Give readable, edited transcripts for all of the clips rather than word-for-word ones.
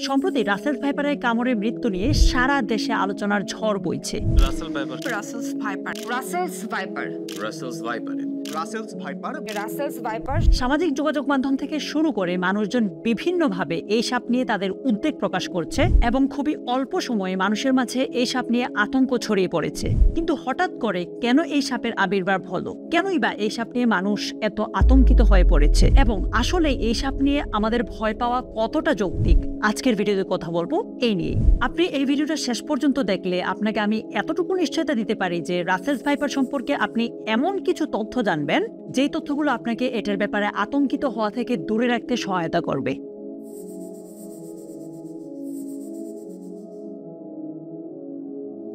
সম্প্রতি রাসেল ভাইপারের কামড়ে মৃত্যু নিয়ে সারা দেশে আলোচনার ঝড় বইছে। Russell viper Russell's viper Russell's viper Russell's viper Russell's viper Russell's viper সামাজিক যোগাযোগ মাধ্যম থেকে শুরু করে মানুষজন বিভিন্নভাবে এই সাপ নিয়ে তাদের উদ্বেগ প্রকাশ করছে এবং খুবই অল্প সময়ে মানুষের মাঝে এই সাপ নিয়ে আতঙ্ক ছড়িয়ে পড়েছে। কিন্তু হঠাৎ করে কেন এই সাপের আবির্ভাব হলো, কেনই বা এই সাপ নিয়ে মানুষ এত আতঙ্কিত হয়ে পড়েছে এবং আসলে এই সাপ নিয়ে আমাদের ভয় পাওয়া কতটা যৌক্তিক, আজকের ভিডিওতে কথা বলবো এই নিয়ে। আপনি এই ভিডিওটা শেষ পর্যন্ত দেখলে আপনাকে আমি এতটুকু নিশ্চয়তা দিতে পারি যে রাসেলস ভাইপার সম্পর্কে আপনি এমন কিছু তথ্য জানবেন যেই তথ্যগুলো আপনাকে এটার ব্যাপারে আতঙ্কিত হওয়া থেকে দূরে রাখতে সহায়তা করবে।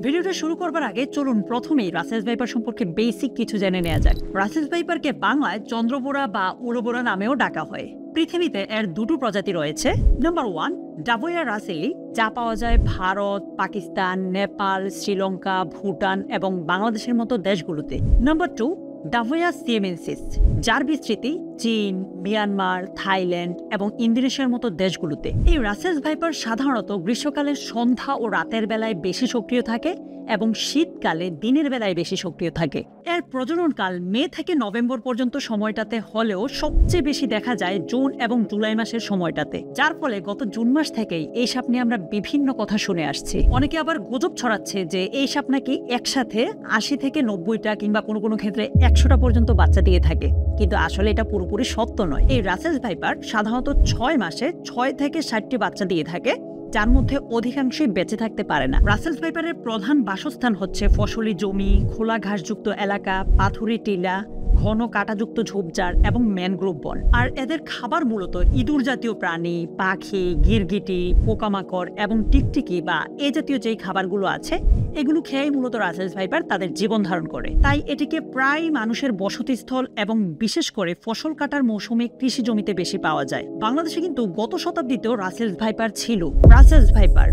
ভিডিওটা শুরু করবার আগে চলুন প্রথমেই রাসেলস ভাইপার সম্পর্কে বেসিক কিছু জেনে নেওয়া যাক। রাসেলস ভাইপারকে বাংলায় চন্দ্রবোরা বা উড়োবোরা নামেও ডাকা হয়। পৃথিবীতে এর দুটো প্রজাতি রয়েছে। নাম্বার 1 ডাভোয়া রাসেলি, যা পাওয়া যায় ভারত, পাকিস্তান, নেপাল, শ্রীলঙ্কা, ভুটান এবং বাংলাদেশের মতো দেশগুলোতে। নাম্বার 2 ডাভোয়া সিয়েমেনসিস, যার বিস্তৃতি চীন, মিয়ানমার, থাইল্যান্ড এবং ইন্দোনেশিয়ার মতো দেশগুলোতে। এই রাসেলস ভাইপার সাধারণত গ্রীষ্মকালে সন্ধ্যা ও রাতের বেলায় বেশি সক্রিয় থাকে এবং শীতকালে দিনের বেলায় বেশি সক্রিয় থাকে। এর প্রজননকাল মে থেকে নভেম্বর পর্যন্ত সময়টাতে হলেও সবচেয়ে বেশি দেখা যায় জুন এবং জুলাই মাসের সময়টাতে, যার ফলে গত জুন মাস থেকেই এই সাপ নিয়ে আমরা বিভিন্ন কথা শুনে আসছি। অনেকে আবার গুজব ছড়াচ্ছে যে এই সাপ নাকি একসাথে 80 থেকে 90টা কিংবা কোনো কোনো ক্ষেত্রে 100টা পর্যন্ত বাচ্চা দিয়ে থাকে, কিন্তু আসলে এটা পুরোপুরি সত্য নয়। এই রাসেলস ভাইপার সাধারণত 6 মাসে 6 থেকে 60টি বাচ্চা দিয়ে থাকে, যার মধ্যে অধিকাংশই বেঁচে থাকতে পারে না। রাসেলস ভাইপারের প্রধান বাসস্থান হচ্ছে ফসলি জমি, খোলা ঘাসযুক্ত এলাকা, পাথুরে টিলা, ঘন কাঁটাযুক্ত ঝোপঝাড় এবং ম্যানগ্রোভ বন। আর এদের খাবার মূলত ইঁদুর জাতীয় প্রাণী, পাখি, গিরগিটি, পোকামাকড় এবং টিকটিকি বা এ জাতীয় যেই খাবারগুলো আছে এগুলো খেয়েই মূলত রাসেলস ভাইপার তাদের জীবন ধারণ করে। তাই এটিকে প্রায় মানুষের বসতিস্থল এবং বিশেষ করে ফসল কাটার মৌসুমে কৃষি জমিতে বেশি পাওয়া যায়। বাংলাদেশে কিন্তু গত শতাব্দীতেও রাসেলস ভাইপার ছিল। রাসেলস ভাইপার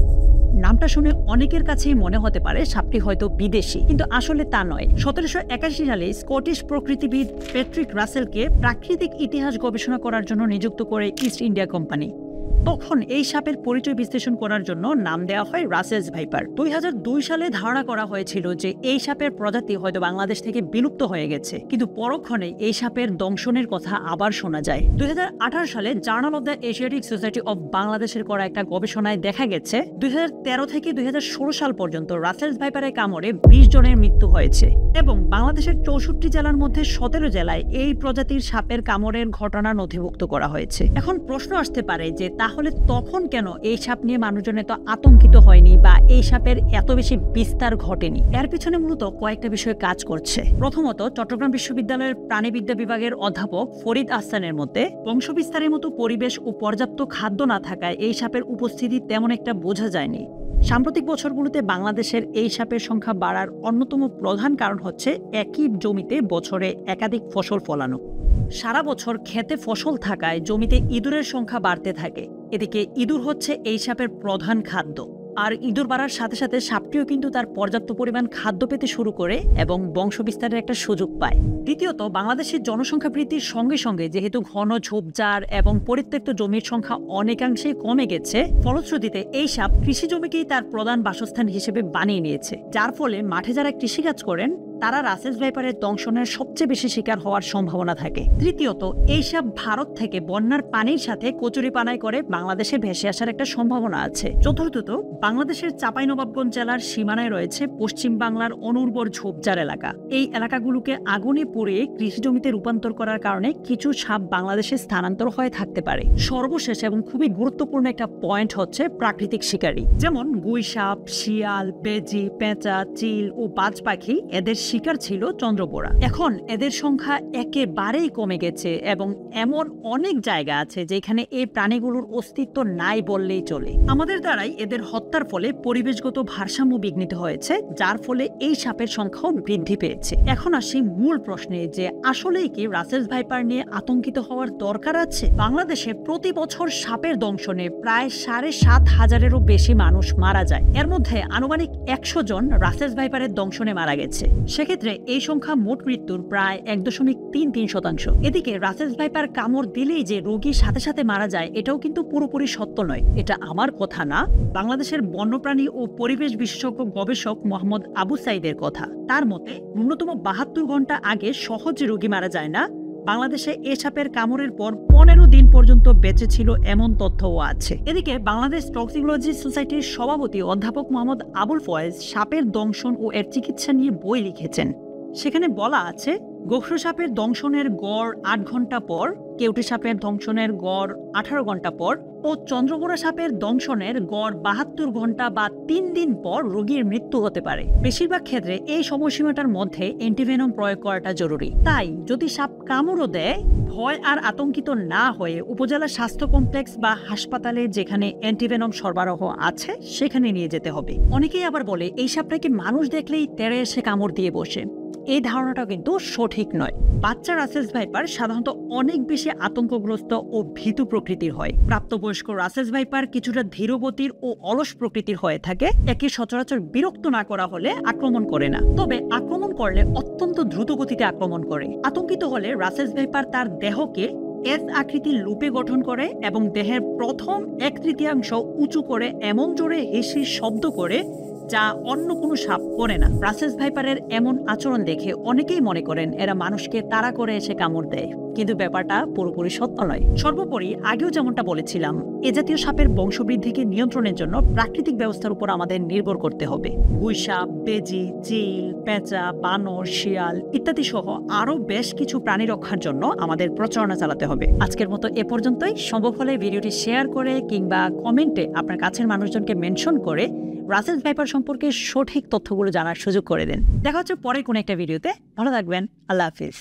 নামটা শুনে অনেকের কাছেই মনে হতে পারে সাপটি হয়তো বিদেশি, কিন্তু আসলে তা নয়। 1781 সালে স্কটিশ প্রকৃতিবিদ প্যাট্রিক রাসেলকে প্রাকৃতিক ইতিহাস গবেষণা করার জন্য নিযুক্ত করে ইস্ট ইন্ডিয়া কোম্পানি। তখন এই সাপের পরিচয় বিশ্লেষণ করার জন্য নাম দেওয়া হয় রাসেলস ভাইপার। 2002 সালে ধারণা করা হয়েছিল যে এই সাপের প্রজাতি হয়তো বাংলাদেশ থেকে বিলুপ্ত হয়ে গেছে, কিন্তু পরক্ষণে এই সাপের দংশনের কথা আবার শোনা যায়। 2018 সালে journal of the Asiatic society of বাংলাদেশের করা একটা গবেষণায় দেখা গেছে 2013 থেকে 2016 সাল পর্যন্ত রাসেলস ভাইপারের কামড়ে 20 জনের মৃত্যু হয়েছে এবং বাংলাদেশের 64 জেলার মধ্যে 17 জেলায় এই প্রজাতির সাপের কামড়ের ঘটনা নথিভুক্ত করা হয়েছে। এখন প্রশ্ন আসতে পারে যে তাহলে তখন কেন এই সাপ নিয়ে মানুষজন এত আতঙ্কিত হয়নি বা এই সাপের এত বেশি বিস্তার ঘটেনি? এর পিছনে মূলত কয়েকটা বিষয় কাজ করছে। প্রথমত, চট্টগ্রাম বিশ্ববিদ্যালয়ের প্রাণীবিদ্যা বিভাগের অধ্যাপক ফরিদ আহসানের মতে বংশবিস্তারের মতো পরিবেশ ও পর্যাপ্ত খাদ্য না থাকায় এই সাপের উপস্থিতি তেমন একটা বোঝা যায়নি। সাম্প্রতিক বছরগুলোতে বাংলাদেশের এই সাপের সংখ্যা বাড়ার অন্যতম প্রধান কারণ হচ্ছে একই জমিতে বছরে একাধিক ফসল ফলানো। সারা বছর খেতে ফসল থাকায় জমিতে ইঁদুরের সংখ্যা বাড়তে থাকে। এদিকে ইঁদুর হচ্ছে এই সাপের প্রধান খাদ্য, আর ইঁদুর বাড়ার সাথে সাথে সাপটিও কিন্তু তার পর্যাপ্ত পরিমাণ খাদ্য পেতে শুরু করে এবং বংশবিস্তারের একটা সুযোগ পায়। দ্বিতীয়ত, বাংলাদেশের জনসংখ্যা বৃদ্ধির সঙ্গে সঙ্গে যেহেতু ঘন ঝোপঝাড় এবং পরিত্যক্ত জমির সংখ্যা অনেকাংশেই কমে গেছে, ফলশ্রুতিতে এই সাপ কৃষি জমিকেই তার প্রধান বাসস্থান হিসেবে বানিয়ে নিয়েছে, যার ফলে মাঠে যারা কৃষিকাজ করেন তারা রাসেলস ভাইপারের দংশনের সবচেয়ে বেশি শিকার হওয়ার সম্ভাবনা থাকে। তৃতীয়ত, এই সাপ ভারত থেকে বন্যার পানির সাথে কচুরিপানাই করে বাংলাদেশে ভেসে আসার একটা সম্ভাবনা আছে। চতুর্থত, বাংলাদেশের চাঁপাইনবাবগঞ্জ জেলার সীমানায় রয়েছে পশ্চিম বাংলার অনুর্বর ঝোপঝাড় এলাকা। এই এলাকাগুলোকে আগুনে পুড়িয়ে কৃষি জমিতে রূপান্তর করার কারণে কিছু সাপ বাংলাদেশে স্থানান্তর হয়ে থাকতে পারে। সর্বশেষ এবং খুবই গুরুত্বপূর্ণ একটা পয়েন্ট হচ্ছে প্রাকৃতিক শিকারী, যেমন গুই সাপ, শিয়াল, বেজি, পেঁচা, চিল ও বাজ পাখি এদের শিকার ছিল চন্দ্রবোরা। এখন এদের সংখ্যা একেবারেই কমে গেছে এবং এমন অনেক জায়গা আছে যেখানে এই প্রাণীগুলোর অস্তিত্ব নাই বললেই চলে। আমাদের দ্বারাই এদের হত্যার ফলে পরিবেশগত ভারসাম্য বিঘ্নিত হয়েছে, যার ফলে এই সাপের সংখ্যাও বৃদ্ধি পেয়েছে। এখন আসি মূল প্রশ্নে যে আসলেই কি রাসেলস ভাইপার নিয়ে আতঙ্কিত হওয়ার দরকার আছে? বাংলাদেশে প্রতি বছর সাপের দংশনে প্রায় 7,500-এরও বেশি মানুষ মারা যায়। এর মধ্যে আনুমানিক 100 জন রাসেলস ভাইপারের দংশনে মারা গেছে। সেক্ষেত্রে এই সংখ্যা মোট মৃত্যুর প্রায় 1.33%। এদিকে রাসেলস ভাইপার কামড় দিলেই যে রোগী সাথে সাথে মারা যায় এটাও কিন্তু পুরোপুরি সত্য নয়। এটা আমার কথা না, বাংলাদেশের বন্যপ্রাণী ও পরিবেশ বিশেষজ্ঞ গবেষক মোহাম্মদ আবু সাইদের কথা। তার মতে ন্যূনতম 72 ঘন্টা আগে সহজে রোগী মারা যায় না। বাংলাদেশে এ সাপের কামড়ের পর 15 দিন পর্যন্ত বেঁচে ছিল এমন তথ্যও আছে। এদিকে বাংলাদেশ টক্সিকোলজি সোসাইটির সভাপতি অধ্যাপক মোহাম্মদ আবুল ফয়েজ সাপের দংশন ও এর চিকিৎসা নিয়ে বই লিখেছেন। সেখানে বলা আছে, গোখরো সাপের দংশনের গড় 8 ঘন্টা পর, কেউটি সাপের দংশনের গড় 18 ঘন্টা পর ও চন্দ্রবোরা সাপের দংশনের গড় 72 ঘন্টা বা 3 দিন পর রোগীর মৃত্যু হতে পারে। বেশিরভাগ ক্ষেত্রে এই সময়সীমাটার মধ্যে অ্যান্টিভেনম প্রয়োগ করাটা জরুরি। তাই যদি সাপ কামড়ও দেয়, ভয় আর আতঙ্কিত না হয়ে উপজেলা স্বাস্থ্য কমপ্লেক্স বা হাসপাতালে যেখানে অ্যান্টিভেনম সরবরাহ আছে সেখানে নিয়ে যেতে হবে। অনেকেই আবার বলে এই সাপটাকে মানুষ দেখলেই তেড়ে এসে কামড় দিয়ে বসে। এই ধারণাটা কিন্তু সঠিক নয়। বাচ্চা রাসেলস ভাইপার সাধারণত অনেক বেশি আতঙ্কগ্রস্ত ও ভীতু প্রকৃতির হয়। প্রাপ্তবয়স্ক রাসেলস ভাইপার কিছুটা ধীরগতির ও অলস প্রকৃতির হয়ে থাকে। একে সচরাচর বিরক্ত না করা হলে আক্রমণ করে না, তবে আক্রমণ করলে অত্যন্ত দ্রুত গতিতে আক্রমণ করে। আতঙ্কিত হলে রাসেলস ভাইপার তার দেহকে এস আকৃতির লুপে গঠন করে এবং দেহের প্রথম 1/3 উঁচু করে এমন জোরে হিসির শব্দ করে যা অন্য কোনো সাপ করে না। রাসেলস ভাইপারের এমন আচরণ দেখে অনেকেই মনে করেন এরা মানুষকে তাড়া করে এসে কামড় দেয়, কিন্তু ব্যাপারটা পুরোপুরি সত্য নয়। সর্বোপরি আগেও যেমনটা বলেছিলাম, এ জাতীয় সাপের বংশবৃদ্ধিকে নিয়ন্ত্রণের জন্য প্রাকৃতিক ব্যবস্থার উপর আমাদের নির্ভর করতে হবে। গুইসাপ, বেজি, চিল, পেঁচা, বানর, শিয়াল ইত্যাদি সহ আরো বেশ কিছু প্রাণী রক্ষার জন্য আমাদের প্রচারণা চালাতে হবে। আজকের মতো এ পর্যন্তই। সম্ভব হলে ভিডিওটি শেয়ার করে কিংবা কমেন্টে আপনার কাছের মানুষজনকে মেনশন করে রাসেলস ভাইপার সম্পর্কে সঠিক তথ্যগুলো জানার সুযোগ করে দেন। দেখা হচ্ছে পরে কোনো একটা ভিডিওতে। ভালো থাকবেন। আল্লাহ হাফিজ।